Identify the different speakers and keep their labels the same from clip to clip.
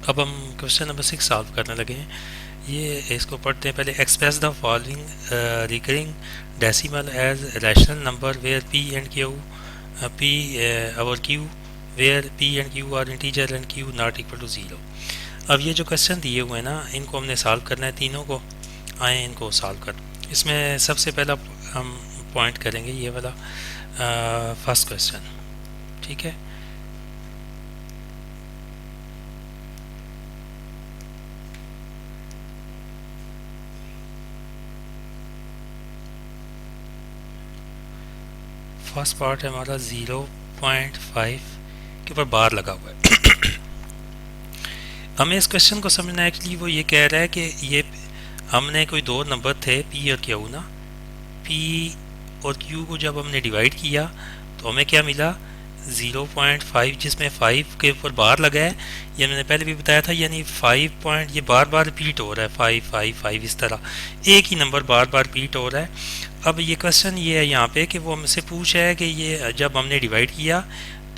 Speaker 1: अब हम question number 6 solve करने लगे हैं। ये इसको पढ़ते हैं पहले। Express the following recurring decimal as rational number where P and q p और q where P and Q are integer and Q not equal to zero. अब ये जो क्वेश्चन दिए हुए हैं ना, इनको हमने सॉल्व करना है, तीनों को आए इनको सॉल्व कर। इसमें सबसे पहला हम पॉइंट करेंगे ये वाला फर्स्ट क्वेश्चन, ठीक है। फर्स्ट पार्ट है हमारा 0.5 के ऊपर बार लगा हुआ है। हमें इस क्वेश्चन को समझना है। एक्चुअली वो ये कह रहा है कि ये हमने कोई दो नंबर थे पी और क्यू ना, पी और क्यू को जब हमने डिवाइड किया तो हमें क्या मिला 0.5, जिसमें 5 के ऊपर बार लगा है। ये मैंने पहले भी बताया था, यानी 5 पॉइंट ये बार बार रिपीट हो रहा है, 5 5 5 इस तरह एक ही नंबर बार बार रिपीट हो रहा है। अब ये क्वेश्चन ये है यहाँ पे कि वो हमसे पूछा है कि ये जब हमने डिवाइड किया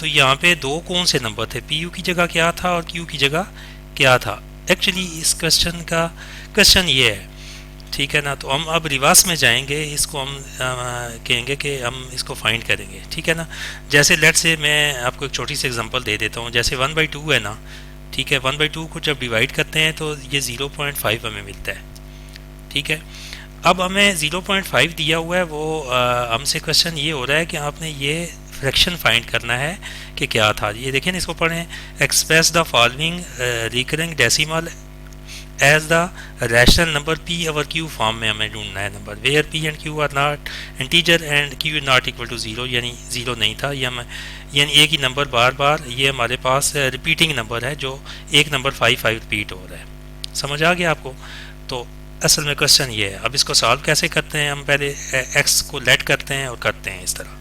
Speaker 1: तो यहाँ पे दो कौन से नंबर थे, पी यू की जगह क्या था और क्यू की जगह क्या था। एक्चुअली इस क्वेश्चन का क्वेश्चन ये है, ठीक है ना। तो हम अब रिवर्स में जाएंगे, इसको हम कहेंगे कि हम इसको फाइंड करेंगे, ठीक है ना। जैसे लेट से मैं आपको एक छोटी सी एग्जांपल दे देता हूँ। जैसे 1/2 है ना, ठीक है। 1/2 को जब डिवाइड करते हैं तो ये 0.5 हमें मिलता है, ठीक है। अब हमें 0.5 दिया हुआ है, वो हमसे क्वेश्चन ये हो रहा है कि आपने ये फ्रैक्शन फाइंड करना है कि क्या था। ये देखें, इसको पढ़ें। Express the following recurring decimal as the rational number P और क्यू फॉर्म में हमें ढूंढना है number where P and Q are not integer and Q not equal to zero, यानी ज़ीरो नहीं था। ये हम यानी एक ही नंबर बार बार, ये हमारे पास रिपीटिंग नंबर है, जो एक नंबर 5 5 रिपीट हो रहा है। समझ आ गया आपको? तो असल में क्वेश्चन ये है। अब इसको सॉल्व कैसे करते हैं, हम पहले एक्स को लेट करते हैं और करते हैं इस तरह।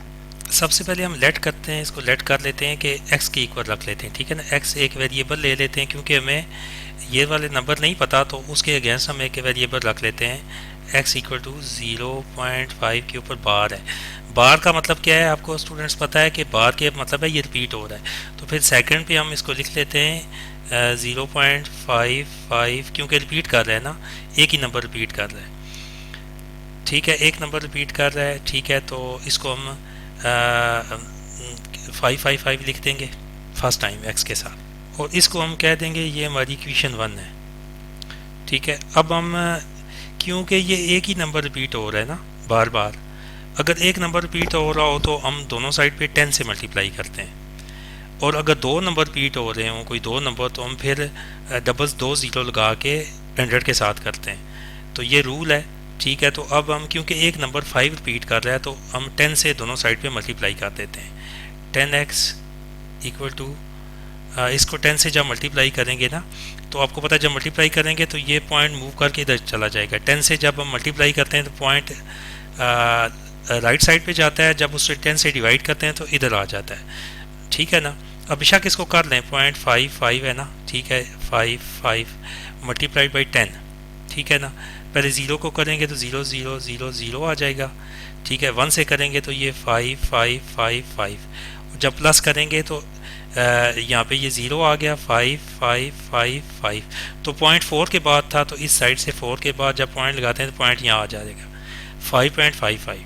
Speaker 1: सबसे पहले हम लेट करते हैं, इसको लेट कर लेते हैं कि एक्स के इक्वल रख लेते हैं, ठीक है ना। एक्स एक वेरिएबल ले लेते हैं, क्योंकि हमें ये वाले नंबर नहीं पता तो उसके अगेंस्ट हम एक वेरिएबल रख लेते हैं। एक्स इक्वल टू 0.5 के ऊपर बार है। बार का मतलब क्या है आपको स्टूडेंट्स पता है कि बार के मतलब है ये रिपीट हो रहा है। तो फिर सेकंड पे हम इसको लिख लेते हैं 0.55, क्योंकि रिपीट कर रहा है ना, एक ही नंबर रिपीट कर रहा है, ठीक है। एक नंबर रिपीट कर रहा है, ठीक है। तो इसको हम 555 लिख देंगे फर्स्ट टाइम एक्स के साथ, और इसको हम कह देंगे ये हमारी इक्वेशन 1 है, ठीक है। अब हम क्योंकि ये एक ही नंबर रिपीट हो रहा है ना बार बार, अगर एक नंबर रिपीट हो रहा हो तो हम दोनों साइड पे 10 से मल्टीप्लाई करते हैं, और अगर दो नंबर रिपीट हो रहे हों कोई दो नंबर, तो हम फिर डबल 2 ज़ीरो लगा के 100 के साथ करते हैं। तो ये रूल है, ठीक है। तो अब हम क्योंकि एक नंबर 5 रिपीट कर रहा है तो हम 10 से दोनों साइड पे मल्टीप्लाई कर देते हैं। 10x इक्वल टू, इसको 10 से जब मल्टीप्लाई करेंगे ना, तो आपको पता है जब मल्टीप्लाई करेंगे तो ये पॉइंट मूव करके इधर चला जाएगा। 10 से जब हम मल्टीप्लाई करते हैं तो पॉइंट राइट साइड पे जाता है, जब उससे 10 से डिवाइड करते हैं तो इधर आ जाता है, ठीक है ना। अब बेशक इसको कर लें, 0.55 है ना, ठीक है। 5 5 मल्टीप्लाइड बाई 10, ठीक है ना। पहले ज़ीरो को करेंगे तो 0 0 0 0 आ जाएगा, ठीक है। 1 से करेंगे तो ये 5 5 5 5, जब प्लस करेंगे तो यहाँ पे ये 0 आ गया, 5 5 5 5। तो पॉइंट 4 के बाद था, तो इस साइड से 4 के बाद जब पॉइंट लगाते हैं तो पॉइंट यहाँ आ जाएगा 5.55।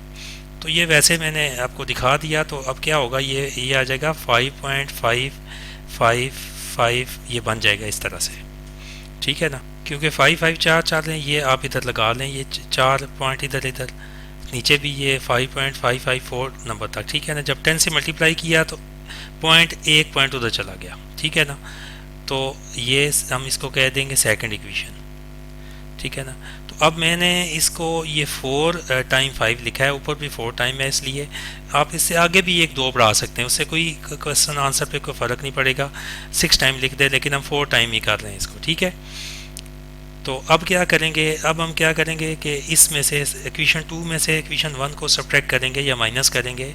Speaker 1: तो ये वैसे मैंने आपको दिखा दिया। तो अब क्या होगा, ये आ जाएगा 5.555, ये बन जाएगा इस तरह से, ठीक है ना। क्योंकि 5 5 4 4 लें, ये आप इधर लगा लें, ये 4 पॉइंट इधर इधर नीचे भी ये 5.554 नंबर तक, ठीक है ना। जब 10 से मल्टीप्लाई किया तो पॉइंट एक पॉइंट उधर चला गया, ठीक है ना। तो ये हम इसको कह देंगे सेकंड इक्वेशन, ठीक है ना। तो अब मैंने इसको ये 4 टाइम 5 लिखा है, ऊपर भी 4 टाइम है, इसलिए आप इससे आगे भी एक दो बढ़ा सकते हैं, उससे कोई क्वेश्चन आंसर पे कोई फ़र्क नहीं पड़ेगा। 6 टाइम लिख दे, लेकिन हम 4 टाइम ही कर रहे हैं इसको, ठीक है। तो अब क्या करेंगे, अब हम क्या करेंगे कि इसमें से इक्वेशन 2 में से इक्वेशन 1 को सब्ट्रैक्ट करेंगे या माइनस करेंगे।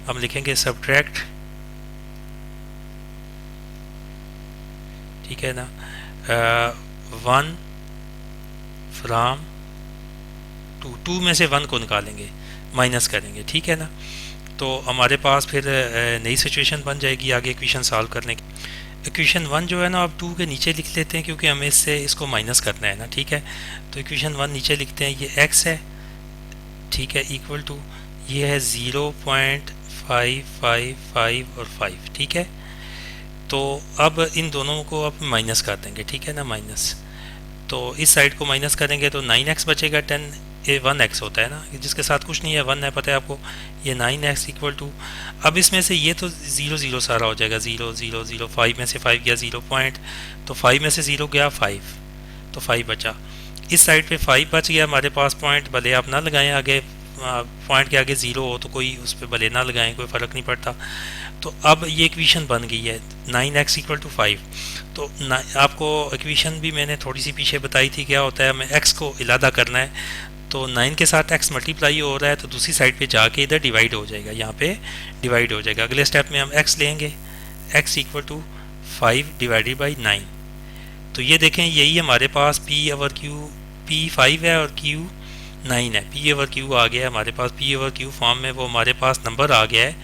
Speaker 1: हम लिखेंगे सब्ट्रैक्ट, ठीक है ना, 1 फ्राम 2 में से 1 को निकालेंगे, माइनस करेंगे, ठीक है ना। तो हमारे पास फिर नई सिचुएशन बन जाएगी आगे इक्वेशन सॉल्व करने की। इक्वेशन वन जो है ना आप टू के नीचे लिख लेते हैं क्योंकि हमें इससे इसको माइनस करना है ना, ठीक है। तो इक्वेशन वन नीचे लिखते हैं, ये एक्स है, ठीक है, इक्वल टू ये है 0.555 और 5, ठीक है। तो अब इन दोनों को आप माइनस कर देंगे, ठीक है ना, माइनस। तो इस साइड को माइनस करेंगे तो 9x बचेगा, 10 ये 1x होता है ना, जिसके साथ कुछ नहीं है, 1 है, पता है आपको, ये 9x इक्वल टू, अब इसमें से ये तो 0 0 सारा हो जाएगा, 0 0 0, 5 में से 5 गया 0 पॉइंट, तो 5 में से 0 गया 5, तो 5 बचा। इस साइड पे 5 बच गया हमारे पास पॉइंट, भले आप ना लगाएं आगे, पॉइंट के आगे 0 हो तो कोई उस पर भले ना लगाएं, कोई फ़र्क नहीं पड़ता। तो अब ये इक्वेशन बन गई है 9x इक्वल टू 5। तो आपको इक्वेशन भी मैंने थोड़ी सी पीछे बताई थी, क्या होता है, हमें x को इलादा करना है, तो 9 के साथ x मल्टीप्लाई हो रहा है तो दूसरी साइड पे जाके इधर डिवाइड हो जाएगा, यहाँ पे डिवाइड हो जाएगा। अगले स्टेप में हम x लेंगे, x equal to 5 divided by 9। तो ये देखें, यही हमारे पास p ओवर q, p 5 है और q 9 है, p ओवर q आ गया है हमारे पास, p ओवर q फॉर्म में वो हमारे पास नंबर आ गया है,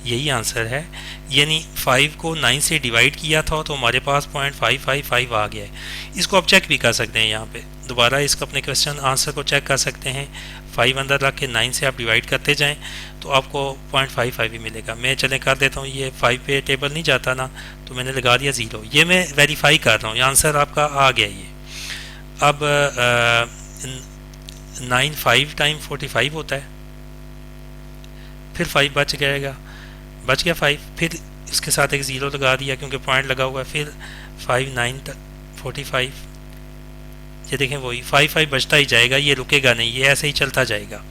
Speaker 1: यही आंसर है। यानी 5 को 9 से डिवाइड किया था तो हमारे पास 0.555 आ गया है। इसको आप चेक भी कर सकते हैं, यहाँ पे दोबारा इसको अपने क्वेश्चन आंसर को चेक कर सकते हैं। 5 अंदर रख के 9 से आप डिवाइड करते जाएं तो आपको 0.55 ही मिलेगा। मैं चलें कर देता हूँ, ये 5 पे टेबल नहीं जाता ना, तो मैंने लगा दिया 0, ये मैं वेरीफाई कर रहा हूँ, ये आंसर आपका आ गया ये। अब 9 5 टाइम 45 होता है, फिर 5 बच जाएगा, बच गया 5, फिर इसके साथ एक 0 लगा दिया क्योंकि पॉइंट लगा हुआ है, फिर 5 9 45, ये देखें वही 5 5 बचता ही जाएगा, ये रुकेगा नहीं, ये ऐसे ही चलता जाएगा।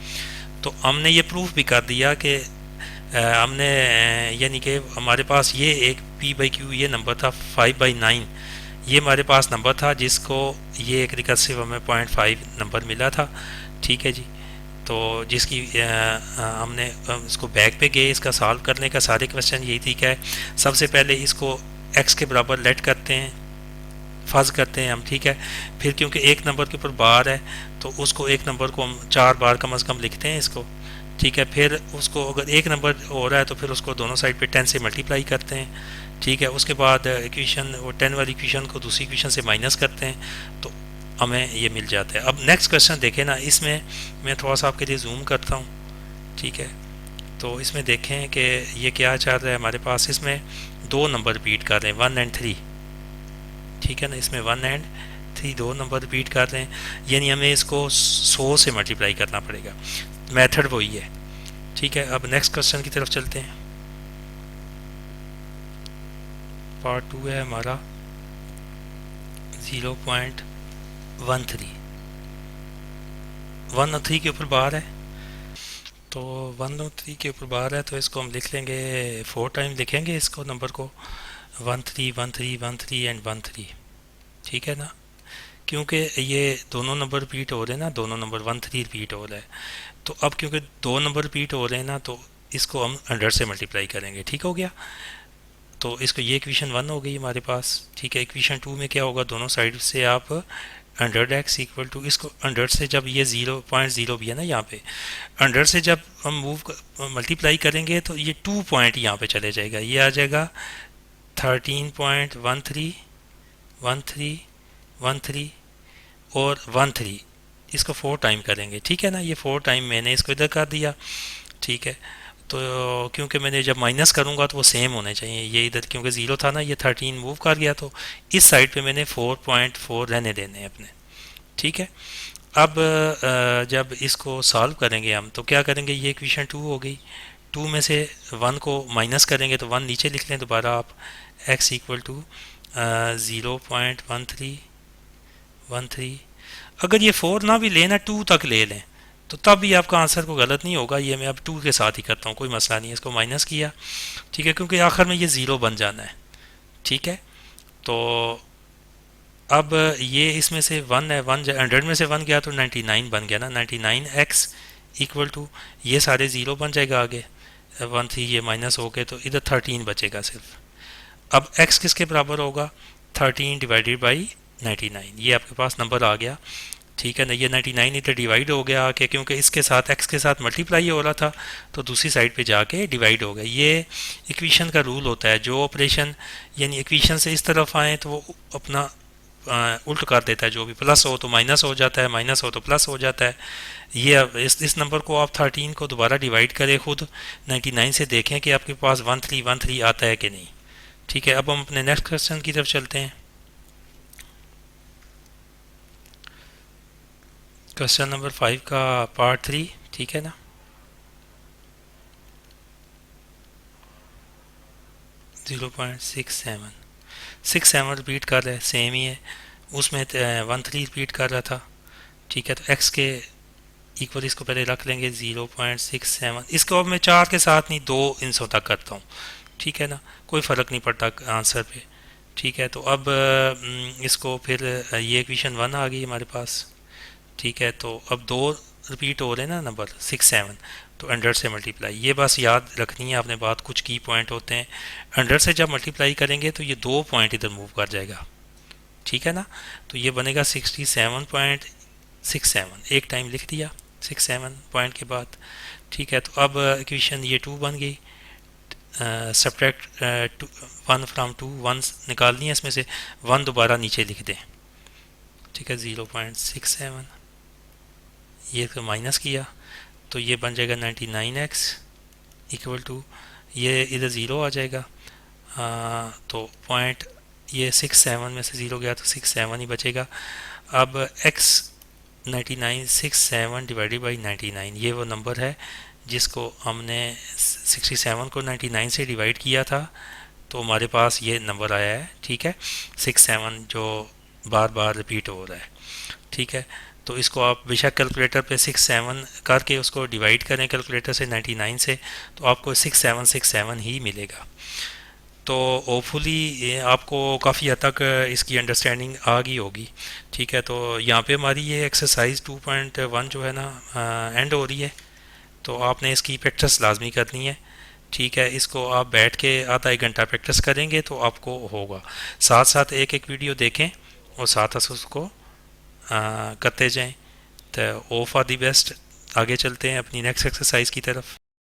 Speaker 1: तो हमने ये प्रूफ भी कर दिया कि हमने यानी कि हमारे पास ये एक p/q ये नंबर था 5/9, ये हमारे पास नंबर था जिसको ये एक रिकर्सिव हमें 0.5 नंबर मिला था, ठीक है जी। तो जिसकी हमने इसको बैक पे गए, इसका सॉल्व करने का सारे क्वेश्चन यही थी क्या है, सबसे पहले इसको x के बराबर लेट करते हैं, फर्ज करते हैं हम, ठीक है। फिर क्योंकि एक नंबर के ऊपर बार है तो उसको एक नंबर को हम 4 बार कम से कम लिखते हैं इसको, ठीक है। फिर उसको अगर एक नंबर हो रहा है तो फिर उसको दोनों साइड पे 10 से मल्टीप्लाई करते हैं, ठीक है। उसके बाद इक्वेशन वो 10 वाली इक्वेशन को दूसरी इक्वेशन से माइनस करते हैं तो हमें ये मिल जाता है। अब नेक्स्ट क्वेश्चन देखें ना, इसमें मैं थोड़ा सा आपके लिए जूम करता हूँ, ठीक है। तो इसमें देखें कि ये क्या चाह रहा है हमारे पास, इसमें 2 नंबर रिपीट कर रहे हैं 1 और 3, ठीक है ना, इसमें 1 और 3 2 नंबर रिपीट कर रहे हैं, यानी हमें इसको 100 से मल्टीप्लाई करना पड़ेगा, मेथड वही है, ठीक है। अब नेक्स्ट क्वेश्चन की तरफ चलते हैं, पार्ट 2 है हमारा 0.13, 1 और 3 के ऊपर बार है, तो 1 और 3 के ऊपर बार है तो इसको हम लिख लेंगे 4 टाइम लिखेंगे इसको नंबर को 1 3 1 3 1 3 एंड 1 3, ठीक है ना। क्योंकि ये दोनों नंबर रिपीट हो रहे हैं ना, दोनों नंबर 1 3 रिपीट हो रहा है, तो अब क्योंकि 2 नंबर रिपीट हो रहे हैं ना तो इसको हम 100 से मल्टीप्लाई करेंगे, ठीक हो गया। तो इसको ये इक्वेशन 1 हो गई हमारे पास, ठीक है। इक्वेशन 2 में क्या होगा, दोनों साइड से आप 100x इक्वल टू, इसको 100 से जब ये 0.0 भी है ना यहाँ पे, 100 से जब हम मल्टीप्लाई करेंगे तो ये 2 पॉइंट यहाँ पे चले जाएगा, ये आ जाएगा 13.13 13 13 और 13, इसको 4 टाइम करेंगे, ठीक है ना। ये 4 टाइम मैंने इसको इधर कर दिया, ठीक है। तो क्योंकि मैंने जब माइनस करूँगा तो वो सेम होने चाहिए, ये इधर क्योंकि 0 था ना, ये 13 मूव कर गया तो इस साइड पे मैंने 4.4 रहने देने हैं अपने, ठीक है। अब जब इसको सॉल्व करेंगे हम तो क्या करेंगे, ये इक्वेशन 2 हो गई, 2 में से 1 को माइनस करेंगे तो 1 नीचे लिख लें दोबारा आप, x इक्वल टू 0.13 अगर ये 4 ना भी लेना 2 तक ले लें तो तब भी आपका आंसर को गलत नहीं होगा। ये मैं अब 2 के साथ ही करता हूँ, कोई मसला नहीं है, इसको माइनस किया, ठीक है, क्योंकि आखिर में ये 0 बन जाना है, ठीक है। तो अब ये इसमें से 1 है, 100 में से 1 गया तो 99 बन गया ना, 99x इक्वल टू ये सारे 0 बन जाएगा आगे, 1 3 ये माइनस हो गए तो इधर 13 बचेगा सिर्फ। अब x किसके बराबर होगा, 13 डिवाइडेड बाई 99, ये आपके पास नंबर आ गया ठीक है ना। ये 99 इधर डिवाइड हो गया आके, क्योंकि इसके साथ एक्स के साथ मल्टीप्लाई हो रहा था तो दूसरी साइड पे जाके डिवाइड हो गया। ये इक्वेशन का रूल होता है, जो ऑपरेशन यानी इक्वेशन से इस तरफ आए तो वो अपना उल्ट कर देता है। जो भी प्लस हो तो माइनस हो जाता है, माइनस हो तो प्लस हो जाता है। ये अब इस नंबर को आप 13 को दोबारा डिवाइड करें खुद 99 से, देखें कि आपके पास 1313 आता है कि नहीं। ठीक है, अब हम अपने नेक्स्ट क्वेश्चन की तरफ चलते हैं। क्वेश्चन नंबर 5 का पार्ट 3, ठीक है ना। 0.67 6-7 रिपीट कर रहे हैं, सेम ही है। उसमें 13 रिपीट कर रहा था। ठीक है, तो एक्स के इक्वल इसको पहले रख लेंगे 0.67। इसको अब मैं 4 के साथ नहीं 2 इंचों तक करता हूँ। ठीक है ना, कोई फ़र्क नहीं पड़ता आंसर पे। ठीक है, तो अब इसको फिर ये इक्वेशन 1 आ गई हमारे पास। ठीक है, तो अब 2 रिपीट हो रहे हैं ना नंबर 6-7, तो 100 से मल्टीप्लाई। ये बस याद रखनी है आपने बात, कुछ की पॉइंट होते हैं। 100 से जब मल्टीप्लाई करेंगे तो ये 2 पॉइंट इधर मूव कर जाएगा। ठीक है ना, तो ये बनेगा 67.67, एक टाइम लिख दिया 6-7 पॉइंट के बाद। ठीक है, तो अब इक्वेशन ये 2 बन गई। सब्ट्रैक्ट 1 फ्राम 2, 1 निकालनी है इसमें से, 1 दोबारा नीचे लिख दें। ठीक है, 0.67 ये तो माइनस किया तो ये बन जाएगा 99x इक्वल टू, ये इधर ज़ीरो आ जाएगा। तो पॉइंट ये 6-7 में से ज़ीरो गया तो 6-7 ही बचेगा। अब x 99 6-7 डिवाइडेड बाई 99, ये वो नंबर है जिसको हमने 67 को 99 से डिवाइड किया था, तो हमारे पास ये नंबर आया है। ठीक है, 6-7 जो बार बार रिपीट हो रहा है। ठीक है, तो इसको आप बेशक कैलकुलेटर पे 6-7 करके उसको डिवाइड करें कैलकुलेटर से 99 से, तो आपको 6-7-6-7 ही मिलेगा। तो होपफुली आपको काफ़ी हद तक इसकी अंडरस्टैंडिंग आ गई होगी। ठीक है, तो यहाँ पे हमारी ये एक्सरसाइज 2.1 जो है ना एंड हो रही है, तो आपने इसकी प्रैक्टिस लाजमी करनी है। ठीक है, इसको आप बैठ के आधा एक घंटा प्रैक्टिस करेंगे तो आपको होगा। साथ साथ एक एक वीडियो देखें और साथ साथ उसको करते जाएं। तो ओ फॉर दी बेस्ट, आगे चलते हैं अपनी नेक्स्ट एक्सरसाइज की तरफ।